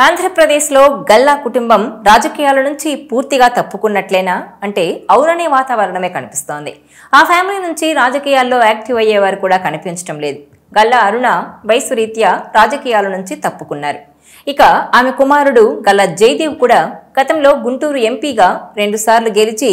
ఆంధ్రప్రదేశ్లో గల్లా కుటుంబం రాజకీయాల నుంచి పూర్తిగా తప్పుకున్నట్లేనా అంటే అవుననే వాతావరణమే కనిపిస్తోంది. ఆ ఫ్యామిలీ నుంచి రాజకీయాల్లో యాక్టివ్ అయ్యేవారు కూడా కనిపించడం లేదు. గల్లా అరుణ వయసు రీత్యా రాజకీయాల నుంచి తప్పుకున్నారు. ఇక ఆమె కుమారుడు గల్లా జయదేవ్ కూడా గతంలో గుంటూరు ఎంపీగా 2 సార్లు గెలిచి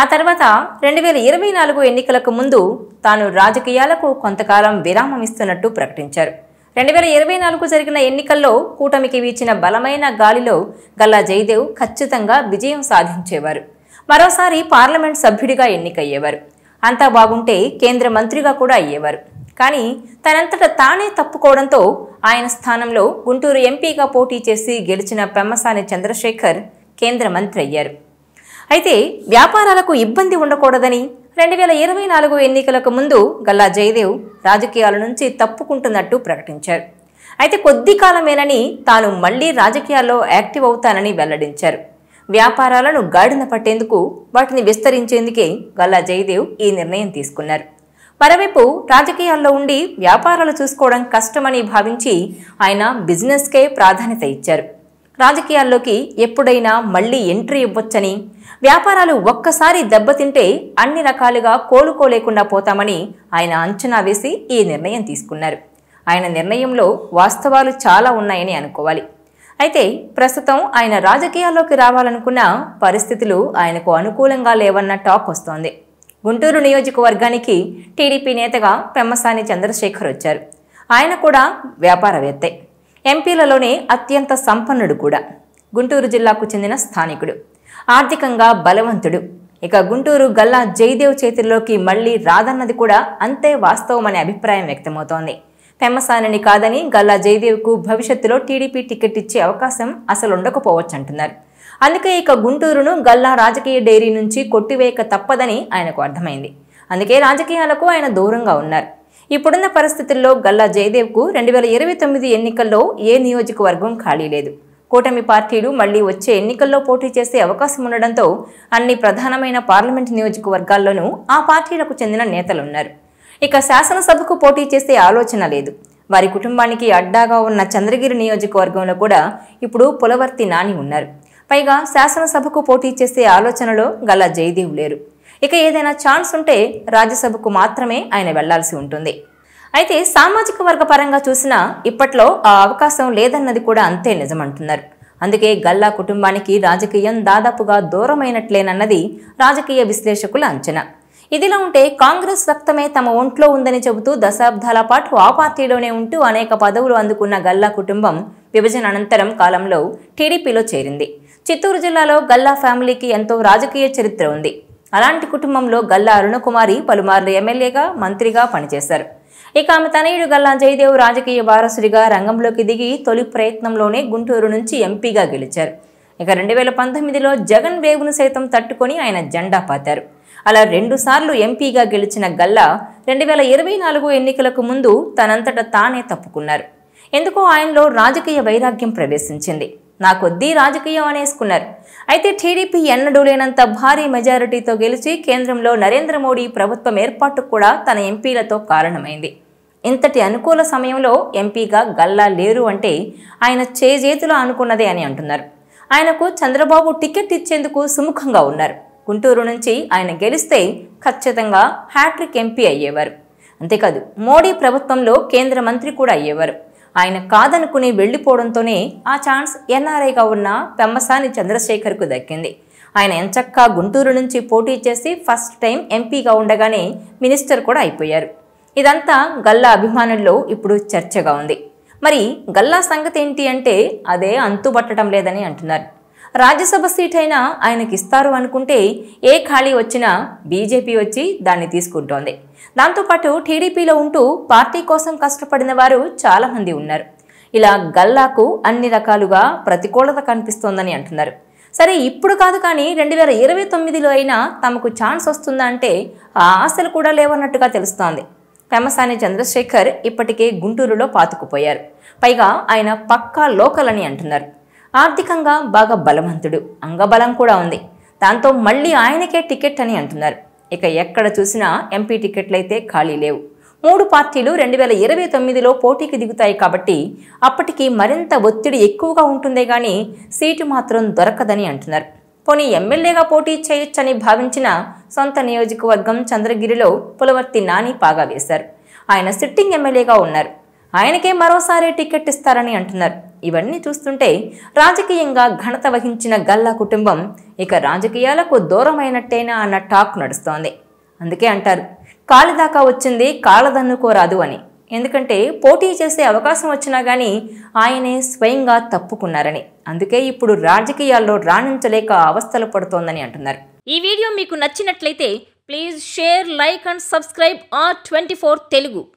ఆ తర్వాత 2024 ఎన్నికలకు ముందు తాను రాజకీయాలకు కొంతకాలం విరామం ఇస్తున్నట్టు ప్రకటించారు. 2024 జరిగిన ఎన్నికల్లో కూటమికి వీచిన బలమైన గాలిలో గల్లా జయదేవ్ ఖచ్చితంగా విజయం సాధించేవారు. మరోసారి పార్లమెంట్ సభ్యుడిగా ఎన్నికయ్యేవారు. అంతా బాగుంటే కేంద్ర మంత్రిగా కూడా అయ్యేవారు. కానీ తనంతట తానే తప్పుకోవడంతో ఆయన స్థానంలో గుంటూరు ఎంపీగా పోటీ చేసి గెలిచిన పెమ్మసాని చంద్రశేఖర్ కేంద్ర మంత్రి అయ్యారు. అయితే వ్యాపారాలకు ఇబ్బంది ఉండకూడదని 2024 ఎన్నికలకు ముందు గల్లా జయదేవ్ రాజకీయాల నుంచి తప్పుకుంటున్నట్టు ప్రకటించారు. అయితే కొద్ది కాలమేనని తాను మళ్లీ రాజకీయాల్లో యాక్టివ్ అవుతానని వెల్లడించారు. వ్యాపారాలను గాడిన పట్టేందుకు వాటిని విస్తరించేందుకే గల్లా జయదేవ్ ఈ నిర్ణయం తీసుకున్నారు. మరోవైపు రాజకీయాల్లో ఉండి వ్యాపారాలు చూసుకోవడం కష్టమని భావించి ఆయన బిజినెస్కే ప్రాధాన్యత ఇచ్చారు. రాజకీయాల్లోకి ఎప్పుడైనా మళ్లీ ఎంట్రీ ఇవ్వొచ్చని, వ్యాపారాలు ఒక్కసారి దెబ్బతింటే అన్ని రకాలుగా కోలుకోలేకుండా పోతామని ఆయన అంచనా వేసి ఈ నిర్ణయం తీసుకున్నారు. ఆయన నిర్ణయంలో వాస్తవాలు చాలా ఉన్నాయని అనుకోవాలి. అయితే ప్రస్తుతం ఆయన రాజకీయాల్లోకి రావాలనుకున్న పరిస్థితులు ఆయనకు అనుకూలంగా లేవన్న టాక్ వస్తోంది. గుంటూరు నియోజకవర్గానికి టీడీపీ నేతగా పెమ్మసాని చంద్రశేఖర్ వచ్చారు. ఆయన కూడా వ్యాపారవేత్తే, ఎంపీలలోనే అత్యంత సంపన్నుడు కూడా. గుంటూరు జిల్లాకు చెందిన స్థానికుడు, ఆర్థికంగా బలవంతుడు. ఇక గుంటూరు గల్లా జయదేవ్ చేతుల్లోకి మళ్లీ రాదన్నది కూడా అంతే వాస్తవమనే అభిప్రాయం వ్యక్తమవుతోంది. పెమ్మసానిని కాదని గల్లా జయదేవ్కు భవిష్యత్తులో టీడీపీ టికెట్ ఇచ్చే అవకాశం అసలు ఉండకపోవచ్చంటున్నారు. అందుకే ఇక గుంటూరును గల్లా రాజకీయ డైరీ నుంచి కొట్టివేయక తప్పదని ఆయనకు అర్థమైంది. అందుకే రాజకీయాలకు ఆయన దూరంగా ఉన్నారు. ఇప్పుడున్న పరిస్థితుల్లో గల్లా జయదేవ్కు 2029 ఎన్నికల్లో ఏ నియోజకవర్గం ఖాళీ లేదు. కూటమి పార్టీలు మళ్లీ వచ్చే ఎన్నికల్లో పోటీ చేసే అవకాశం ఉండడంతో అన్ని ప్రధానమైన పార్లమెంట్ నియోజకవర్గాల్లోనూ ఆ పార్టీలకు చెందిన నేతలున్నారు. ఇక శాసనసభకు పోటీ చేసే ఆలోచన లేదు. వారి కుటుంబానికి అడ్డాగా ఉన్న చంద్రగిరి నియోజకవర్గంలో కూడా ఇప్పుడు పులవర్తి నాని ఉన్నారు. పైగా శాసనసభకు పోటీ చేసే ఆలోచనలో గల్లా జయదేవ్ లేరు. ఇక ఏదైనా ఛాన్స్ ఉంటే రాజ్యసభకు మాత్రమే ఆయన వెళ్లాల్సి ఉంటుంది. అయితే సామాజిక వర్గ పరంగా చూసినా ఇప్పట్లో ఆ అవకాశం లేదన్నది కూడా అంతే నిజమంటున్నారు. అందుకే గల్లా కుటుంబానికి రాజకీయం దాదాపుగా దూరమైనట్లేనన్నది రాజకీయ విశ్లేషకుల అంచనా. ఇదిలా ఉంటే కాంగ్రెస్ రక్తమే తమ ఒంట్లో ఉందని చెబుతూ దశాబ్దాల పాటు ఆ పార్టీలోనే ఉంటూ అనేక పదవులు అందుకున్న గల్లా కుటుంబం విభజన అనంతరం కాలంలో టీడీపీలో చేరింది. చిత్తూరు జిల్లాలో గల్లా ఫ్యామిలీకి ఎంతో రాజకీయ చరిత్ర ఉంది. అలాంటి కుటుంబంలో గల్లా అరుణకుమారి పలుమార్లు ఎమ్మెల్యేగా, మంత్రిగా పనిచేశారు. ఇక ఆమె తనయుడు గల్లా జయదేవ్ రాజకీయ వారసుడిగా రంగంలోకి దిగి తొలి ప్రయత్నంలోనే గుంటూరు నుంచి ఎంపీగా గెలిచారు. ఇక 2019లో జగన్ వేవ్ను సైతం తట్టుకొని ఆయన జెండా పాతారు. అలా 2 సార్లు ఎంపీగా గెలిచిన గల్లా 2024 ఎన్నికలకు ముందు తనంతట తానే తప్పుకున్నారు. ఎందుకో ఆయనలో రాజకీయ వైరాగ్యం ప్రవేశించింది. నా కొద్దీ రాజకీయం అనేసుకున్నారు. అయితే టీడీపీ ఎన్నడూ లేనంత భారీ మెజారిటీతో గెలిచి కేంద్రంలో నరేంద్ర మోడీ ప్రభుత్వం ఏర్పాటుకు కూడా తన ఎంపీలతో కారణమైంది. ఇంతటి అనుకూల సమయంలో ఎంపీగా గల్లా లేరు అంటే ఆయన చేజేతులా అనుకున్నదే అని అంటున్నారు. ఆయనకు చంద్రబాబు టికెట్ ఇచ్చేందుకు సుముఖంగా ఉన్నారు. గుంటూరు నుంచి ఆయన గెలిస్తే ఖచ్చితంగా హ్యాట్రిక్ ఎంపీ అయ్యేవారు. అంతేకాదు మోడీ ప్రభుత్వంలో కేంద్ర మంత్రి కూడా అయ్యేవారు. ఆయన కాదనుకుని వెళ్లిపోవడంతోనే ఆ ఛాన్స్ ఎన్ఆర్ఐగా ఉన్న పెమ్మసాని చంద్రశేఖర్కు దక్కింది. ఆయన ఎంచక్కా గుంటూరు నుంచి పోటీ చేసి ఫస్ట్ టైం ఎంపీగా ఉండగానే మినిస్టర్ కూడా అయిపోయారు. ఇదంతా గల్లా అభిమానుల్లో ఇప్పుడు చర్చగా ఉంది. మరి గల్లా సంగతి ఏంటి అంటే అదే అంతుబట్టడం లేదని అంటున్నారు. రాజ్యసభ సీట్ అయినా ఆయనకి ఇస్తారు అనుకుంటే ఏ ఖాళీ వచ్చినా బీజేపీ వచ్చి దాన్ని తీసుకుంటోంది. దాంతోపాటు టీడీపీలో ఉంటూ పార్టీ కోసం కష్టపడిన వారు చాలా మంది ఉన్నారు. ఇలా గల్లాకు అన్ని రకాలుగా ప్రతికూలత కనిపిస్తోందని అంటున్నారు. సరే ఇప్పుడు కాదు కానీ 2029లో అయినా తమకు ఛాన్స్ వస్తుందా అంటే ఆ ఆశలు కూడా లేవన్నట్టుగా తెలుస్తోంది. పెమ్మసాని చంద్రశేఖర్ ఇప్పటికే గుంటూరులో పాతుకుపోయారు. పైగా ఆయన పక్కా లోకల్ అని అంటున్నారు. ఆర్థికంగా బాగా బలవంతుడు, అంగబలం కూడా ఉంది. దాంతో మళ్లీ ఆయనకే టికెట్ అని అంటున్నారు. ఇక ఎక్కడ చూసినా ఎంపీ టికెట్లయితే ఖాళీ లేవు. 3 పార్టీలు 2029లో పోటీకి దిగుతాయి కాబట్టి అప్పటికి మరింత ఒత్తిడి ఎక్కువగా ఉంటుందే గాని సీటు మాత్రం దొరకదని అంటున్నారు. పోనీ ఎమ్మెల్యేగా పోటీ చేయొచ్చని భావించిన సొంత నియోజకవర్గం చంద్రగిరిలో పులవర్తి నాని పాగా వేశారు. ఆయన సిట్టింగ్ ఎమ్మెల్యేగా ఉన్నారు. ఆయనకే మరోసారి టికెట్ ఇస్తారని అంటున్నారు. ఇవన్నీ చూస్తుంటే రాజకీయంగా ఘనత వహించిన గల్లా కుటుంబం ఇక రాజకీయాలకు దూరమైనట్టేనా అన్న టాక్ నడుస్తోంది. అందుకే అంటారు, కాలిదాకా వచ్చింది కాళ్ళదన్నుకోరాదు అని. ఎందుకంటే పోటీ చేసే అవకాశం వచ్చినా గానీ ఆయనే స్వయంగా తప్పుకున్నారని. అందుకే ఇప్పుడు రాజకీయాల్లో రాణించలేక అవస్థలు పడుతోందని అంటున్నారు. ఈ వీడియో మీకు నచ్చినట్లయితే please share, like and subscribe R24 Telugu.